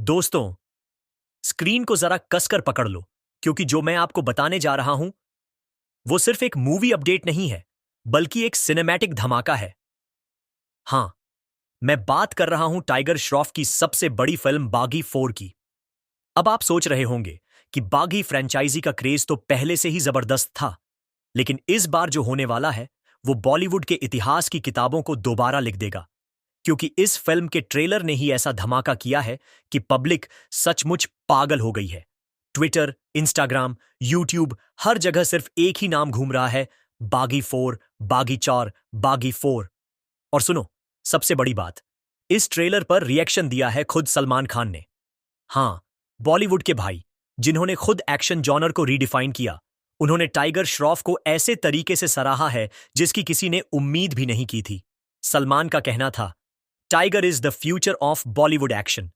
दोस्तों, स्क्रीन को जरा कसकर पकड़ लो, क्योंकि जो मैं आपको बताने जा रहा हूं वो सिर्फ एक मूवी अपडेट नहीं है, बल्कि एक सिनेमैटिक धमाका है। हां, मैं बात कर रहा हूं टाइगर श्रॉफ की सबसे बड़ी फिल्म बागी 4 की। अब आप सोच रहे होंगे कि बागी फ्रेंचाइजी का क्रेज तो पहले से ही जबरदस्त था, लेकिन इस बार जो होने वाला है वो बॉलीवुड के इतिहास की किताबों को दोबारा लिख देगा, क्योंकि इस फिल्म के ट्रेलर ने ही ऐसा धमाका किया है कि पब्लिक सचमुच पागल हो गई है। ट्विटर, इंस्टाग्राम, यूट्यूब, हर जगह सिर्फ एक ही नाम घूम रहा है, बागी 4, बागी 4, बागी 4। और सुनो, सबसे बड़ी बात, इस ट्रेलर पर रिएक्शन दिया है खुद सलमान खान ने। हां, बॉलीवुड के भाई, जिन्होंने खुद एक्शन जॉनर को रीडिफाइन किया। उन्होंने टाइगर श्रॉफ को ऐसे तरीके से सराहा है जिसकी किसी ने उम्मीद भी नहीं की थी। सलमान का कहना था, tiger is the future of Bollywood action.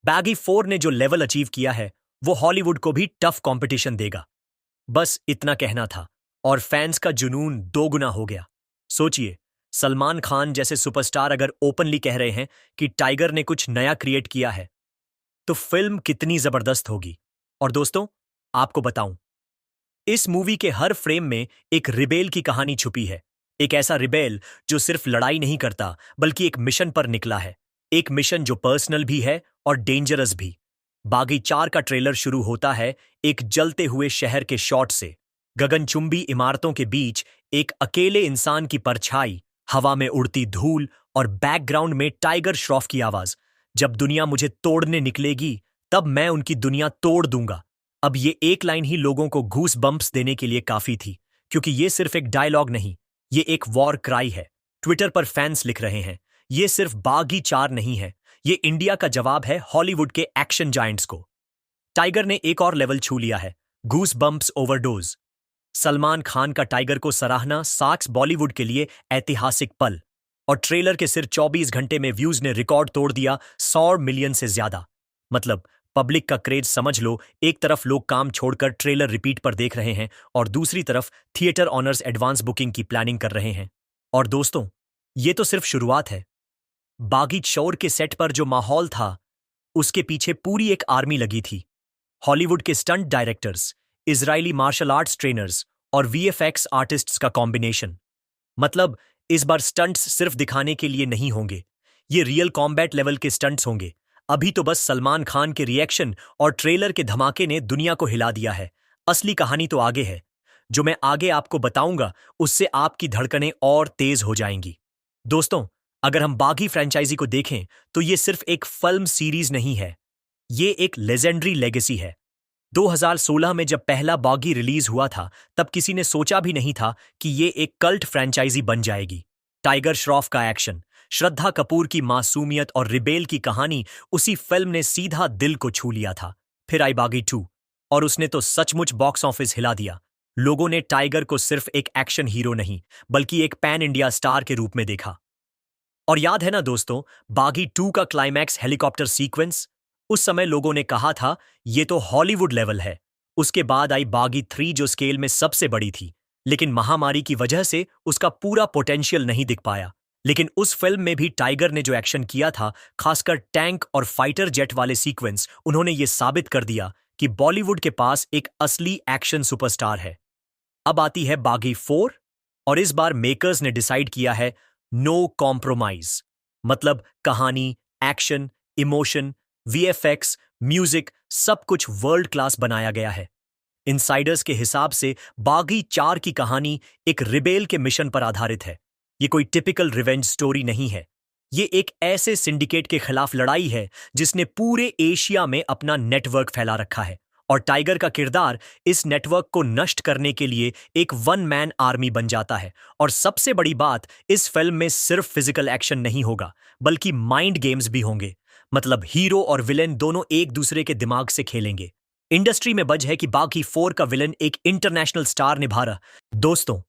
Baggy 4 ने जो लेवल अचीव किया है वो हॉलीवुड को भी टफ कंपटीशन देगा। बस इतना कहना था और फैंस का जुनून दोगुना हो गया। सोचिए, सलमान खान जैसे सुपरस्टार अगर ओपनली कह रहे हैं कि टाइगर ने कुछ नया क्रिएट किया है, तो फिल्म कितनी जबरदस्त होगी। और दोस्तों, आपको बताऊं, इस मूवी के हर फ्रेम में एक रिबेल की कहानी छुपी है। एक ऐसा रिबेल जो सिर्फ लड़ाई नहीं करता, बल्कि एक मिशन पर निकला है। एक मिशन जो पर्सनल भी है और डेंजरस भी। बागी 4 का ट्रेलर शुरू होता है एक जलते हुए शहर के शॉट से। गगनचुंबी इमारतों के बीच एक अकेले इंसान की परछाई, हवा में उड़ती धूल और बैकग्राउंड में टाइगर श्रॉफ की आवाज। जब दुनिया मुझे तोड़ने निकलेगी, तब मैं उनकी दुनिया तोड़ दूंगा। अब ये एक लाइन ही लोगों को घूस बम्प्स देने के लिए काफी थी, क्योंकि ये सिर्फ एक डायलॉग नहीं, ये एक वॉर क्राई है। ट्विटर पर फैंस लिख रहे हैं, ये सिर्फ बागी 4 नहीं है, ये इंडिया का जवाब है हॉलीवुड के एक्शन जायंट्स को। टाइगर ने एक और लेवल छू लिया है, घूस बम्प्स ओवरडोज। सलमान खान का टाइगर को सराहना साक्स बॉलीवुड के लिए ऐतिहासिक पल। और ट्रेलर के सिर्फ 24 घंटे में व्यूज ने रिकॉर्ड तोड़ दिया, 100 मिलियन से ज्यादा। मतलब पब्लिक का क्रेज समझ लो, एक तरफ लोग काम छोड़कर ट्रेलर रिपीट पर देख रहे हैं और दूसरी तरफ थिएटर ऑनर्स एडवांस बुकिंग की प्लानिंग कर रहे हैं। और दोस्तों, ये तो सिर्फ शुरुआत है। बागी चौर के सेट पर जो माहौल था, उसके पीछे पूरी एक आर्मी लगी थी। हॉलीवुड के stunt directors, Israeli martial arts trainers और वीएफएक्स आर्टिस्ट्स का कॉम्बिनेशन। मतलब इस बार स्टंट्स सिर्फ दिखाने के लिए नहीं होंगे, ये रियल कॉम्बैट लेवल के स्टंट्स होंगे। अभी तो बस सलमान खान के रिएक्शन और ट्रेलर के धमाके ने दुनिया को हिला दिया है। असली कहानी तो आगे है। जो मैं आगे आपको बताऊंगा, उससे आपकी धड़कनें और तेज हो जाएंगी। दोस्तों, अगर हम बागी फ्रेंचाइजी को देखें, तो ये सिर्फ एक फिल्म सीरीज नहीं है, ये एक लेजेंडरी लेगेसी है। 2016 में जब पहला बागी रिलीज हुआ था, तब किसी ने सोचा भी नहीं था कि ये एक कल्ट फ्रेंचाइजी बन जाएगी। टाइगर श्रॉफ का एक्शन, श्रद्धा कपूर की मासूमियत और रिबेल की कहानी, उसी फिल्म ने सीधा दिल को छू लिया था। फिर आई बागी 2 और उसने तो सचमुच बॉक्स ऑफिस हिला दिया। लोगों ने टाइगर को सिर्फ एक एक्शन हीरो नहीं, बल्कि एक पैन इंडिया स्टार के रूप में देखा। और याद है ना दोस्तों, बागी 2 का क्लाइमैक्स हेलीकॉप्टर सीक्वेंस? उस समय लोगों ने कहा था ये तो हॉलीवुड लेवल है। उसके बाद आई बागी 3 जो स्केल में सबसे बड़ी थी, लेकिन महामारी की वजह से उसका पूरा पोटेंशियल नहीं दिख पाया। लेकिन उस फिल्म में भी टाइगर ने जो एक्शन किया था, खासकर टैंक और फाइटर जेट वाले सीक्वेंस, उन्होंने ये साबित कर दिया कि बॉलीवुड के पास एक असली एक्शन सुपरस्टार है। अब आती है बागी 4 और इस बार मेकर्स ने डिसाइड किया है नो कॉम्प्रोमाइज। मतलब कहानी, एक्शन, इमोशन, वीएफएक्स, म्यूजिक, सब कुछ वर्ल्ड क्लास बनाया गया है। इनसाइडर्स के हिसाब से बागी 4 की कहानी एक रिबेल के मिशन पर आधारित है। ये कोई टिपिकल रिवेंज स्टोरी नहीं है। ये एक ऐसे सिंडिकेट के खिलाफ लड़ाई है जिसने पूरे एशिया में अपना नेटवर्क फैला रखा है। और टाइगर का किरदार इस नेटवर्क को नष्ट करने के लिए एक वन मैन आर्मी बन जाता है। और सबसे बड़ी बात, इस फिल्म में सिर्फ फिजिकल एक्शन नहीं होगा, बल्कि माइंड गेम्स भी होंगे। मतलब हीरो और विलेन दोनों एक दूसरे के दिमाग से खेलेंगे। इंडस्ट्री में बज है कि बागी 4 का विलेन एक इंटरनेशनल स्टार निभा रहा। दोस्तों,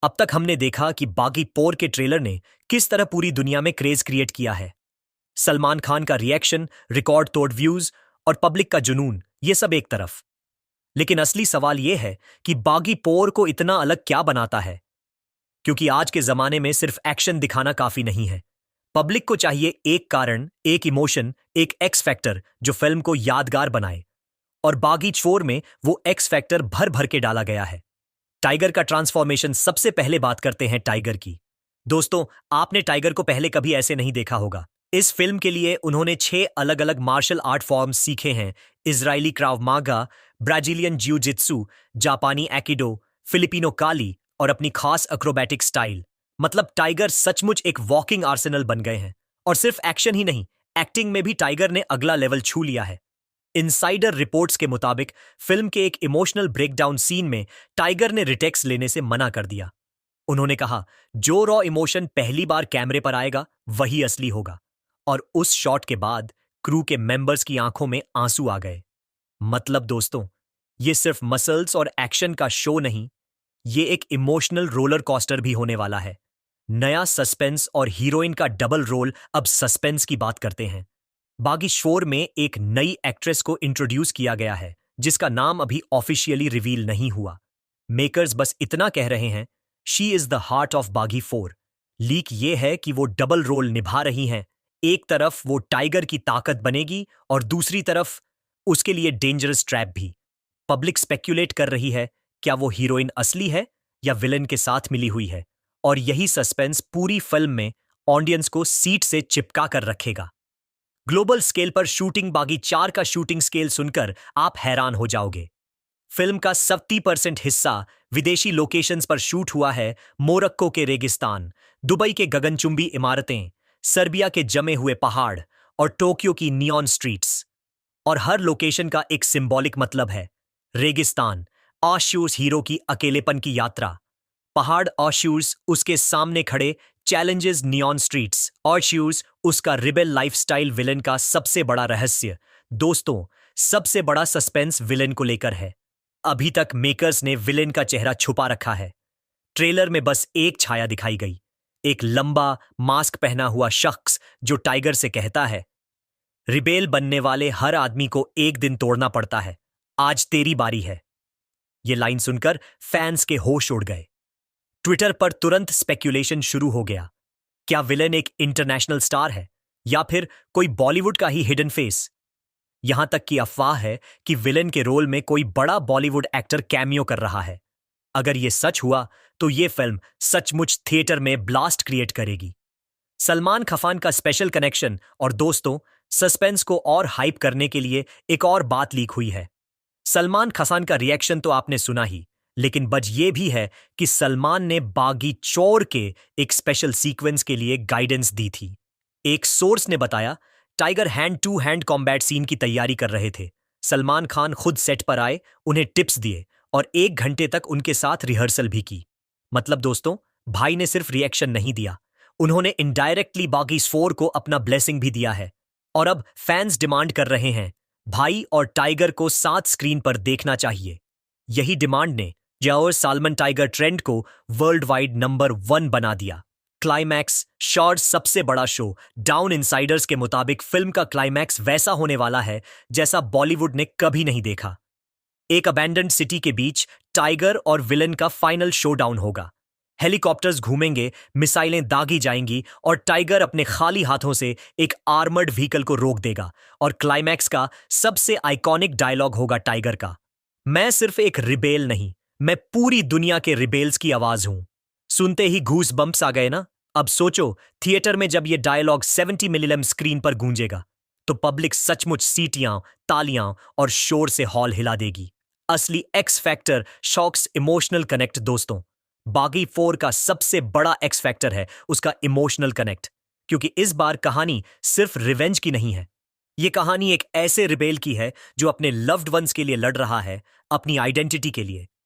अब तक हमने देखा कि बागी 4 के ट्रेलर ने किस तरह पूरी दुनिया में क्रेज क्रिएट किया है। सलमान खान का रिएक्शन, रिकॉर्ड तोड़ व्यूज और पब्लिक का जुनून, ये सब एक तरफ। लेकिन असली सवाल यह है कि बागी 4 को इतना अलग क्या बनाता है? क्योंकि आज के जमाने में सिर्फ एक्शन दिखाना काफी नहीं है। पब्लिक को चाहिए एक कारण, एक इमोशन, एक एक्स फैक्टर जो फिल्म को यादगार बनाए। और बागी 4 में वो एक्स फैक्टर भर भर के डाला गया है। टाइगर का ट्रांसफॉर्मेशन। सबसे पहले बात करते हैं टाइगर की। दोस्तों, आपने टाइगर को पहले कभी ऐसे नहीं देखा होगा। इस फिल्म के लिए उन्होंने 6 अलग अलग मार्शल आर्ट फॉर्म्स सीखे हैं। इजरायली क्राव मागा, ब्राजीलियन जिउ जित्सु, जापानी एकिडो, फिलिपिनो काली और अपनी खास एक्रोबैटिक स्टाइल। मतलब टाइगर सचमुच एक वॉकिंग आर्सेनल बन गए हैं। और सिर्फ एक्शन ही नहीं, एक्टिंग में भी टाइगर ने अगला लेवल छू लिया है। इनसाइडर रिपोर्ट्स के मुताबिक फिल्म के एक इमोशनल ब्रेकडाउन सीन में टाइगर ने रिटेक्स लेने से मना कर दिया। उन्होंने कहा, जो रॉ इमोशन पहली बार कैमरे पर आएगा वही असली होगा। और उस शॉट के बाद क्रू के मेंबर्स की आंखों में आंसू आ गए। मतलब दोस्तों, ये सिर्फ मसल्स और एक्शन का शो नहीं, ये एक इमोशनल रोलर कॉस्टर भी होने वाला है। नया सस्पेंस और हीरोइन का डबल रोल। अब सस्पेंस की बात करते हैं। बागी शोर में एक नई एक्ट्रेस को इंट्रोड्यूस किया गया है जिसका नाम अभी ऑफिशियली रिवील नहीं हुआ। मेकर्स बस इतना कह रहे हैं, she is the heart of बागी 4। लीक ये है कि वो डबल रोल निभा रही हैं। एक तरफ वो टाइगर की ताकत बनेगी और दूसरी तरफ उसके लिए डेंजरस ट्रैप भी। पब्लिक स्पेक्यूलेट कर रही है, क्या वो हीरोइन असली है या विलन के साथ मिली हुई है। और यही सस्पेंस पूरी फिल्म में ऑडियंस को सीट से चिपका कर रखेगा। ग्लोबल स्केल पर शूटिंग। बागी 4 का शूटिंग स्केल सुनकर आप हैरान हो जाओगे। फिल्म का 70% हिस्सा विदेशी लोकेशंस पर शूट हुआ है। मोरक्को के रेगिस्तान, दुबई के गगनचुंबी इमारतें, सर्बिया के जमे हुए पहाड़ और टोक्यो की नियॉन स्ट्रीट्स। और हर लोकेशन का एक सिंबॉलिक मतलब है। रेगिस्तान, ऑश्यूज हीरो की अकेलेपन की यात्रा। पहाड़, ऑश्यूज उसके सामने खड़े चैलेंजेस। नियॉन स्ट्रीट्स, ऑश्यूज उसका रिबेल लाइफस्टाइल। विलन का सबसे बड़ा रहस्य। दोस्तों, सबसे बड़ा सस्पेंस विलन को लेकर है। अभी तक मेकर्स ने विलेन का चेहरा छुपा रखा है। ट्रेलर में बस एक छाया दिखाई गई, एक लंबा मास्क पहना हुआ शख्स जो टाइगर से कहता है, रिबेल बनने वाले हर आदमी को एक दिन तोड़ना पड़ता है, आज तेरी बारी है। यह लाइन सुनकर फैंस के होश उड़ गए। ट्विटर पर तुरंत स्पेक्यूलेशन शुरू हो गया। क्या विलेन एक इंटरनेशनल स्टार है या फिर कोई बॉलीवुड का ही हिडन फेस। यहां तक कि अफवाह है कि विलेन के रोल में कोई बड़ा बॉलीवुड एक्टर कैमियो कर रहा है। अगर यह सच हुआ तो यह फिल्म सचमुच थिएटर में ब्लास्ट क्रिएट करेगी। सलमान खान का स्पेशल कनेक्शन। और दोस्तों, सस्पेंस को और हाइप करने के लिए एक और बात लीक हुई है। सलमान खान का रिएक्शन तो आपने सुना ही, लेकिन बज ये भी है कि सलमान ने बागी चोर के एक स्पेशल सीक्वेंस के लिए गाइडेंस दी थी। एक सोर्स ने बताया, Tiger hand to hand combat scene की तैयारी कर रहे थे। सलमान खान खुद सेट पर आए, उन्हें टिप्स दिए और 1 घंटे तक उनके साथ रिहर्सल भी की। मतलब दोस्तों, भाई ने सिर्फ रिएक्शन नहीं दिया, उन्होंने इनडायरेक्टली बागी 4 को अपना ब्लेसिंग भी दिया है। और अब फैंस डिमांड कर रहे हैं, भाई और टाइगर को साथ स्क्रीन पर देखना चाहिए। यही डिमांड ने जाओर सालमन टाइगर ट्रेंड को वर्ल्ड वाइड नंबर 1 बना दिया। Climax short. सबसे बड़ा शो। डाउन इनसाइडर्स के मुताबिक फिल्म का क्लाइमैक्स वैसा होने वाला है जैसा बॉलीवुड ने कभी नहीं देखा। एक अबैंडन्ड सिटी के बीच टाइगर और विलन का फाइनल शोडाउन होगा। हेलीकॉप्टर्स घूमेंगे, मिसाइलें दागी जाएंगी और टाइगर अपने खाली हाथों से एक आर्मर्ड व्हीकल को रोक देगा। और क्लाइमैक्स का सबसे आइकॉनिक डायलॉग होगा टाइगर का, मैं सिर्फ एक रिबेल नहीं, मैं पूरी दुनिया के रिबेल्स की आवाज हूं। सुनते ही घूस बम्प्स आ गए ना। अब सोचो, थिएटर में जब यह डायलॉग 70 मिलीएम स्क्रीन पर गूंजेगा तो पब्लिक सचमुच सीटियां, तालियां और शोर से हॉल हिला देगी। असली X factor shocks emotional connect. दोस्तों, बागी 4 का सबसे बड़ा एक्स फैक्टर है उसका इमोशनल कनेक्ट। क्योंकि इस बार कहानी सिर्फ रिवेंज की नहीं है, यह कहानी एक ऐसे रिबेल की है जो अपने लव्ड वंस के लिए लड़ रहा है, अपनी आइडेंटिटी के लिए।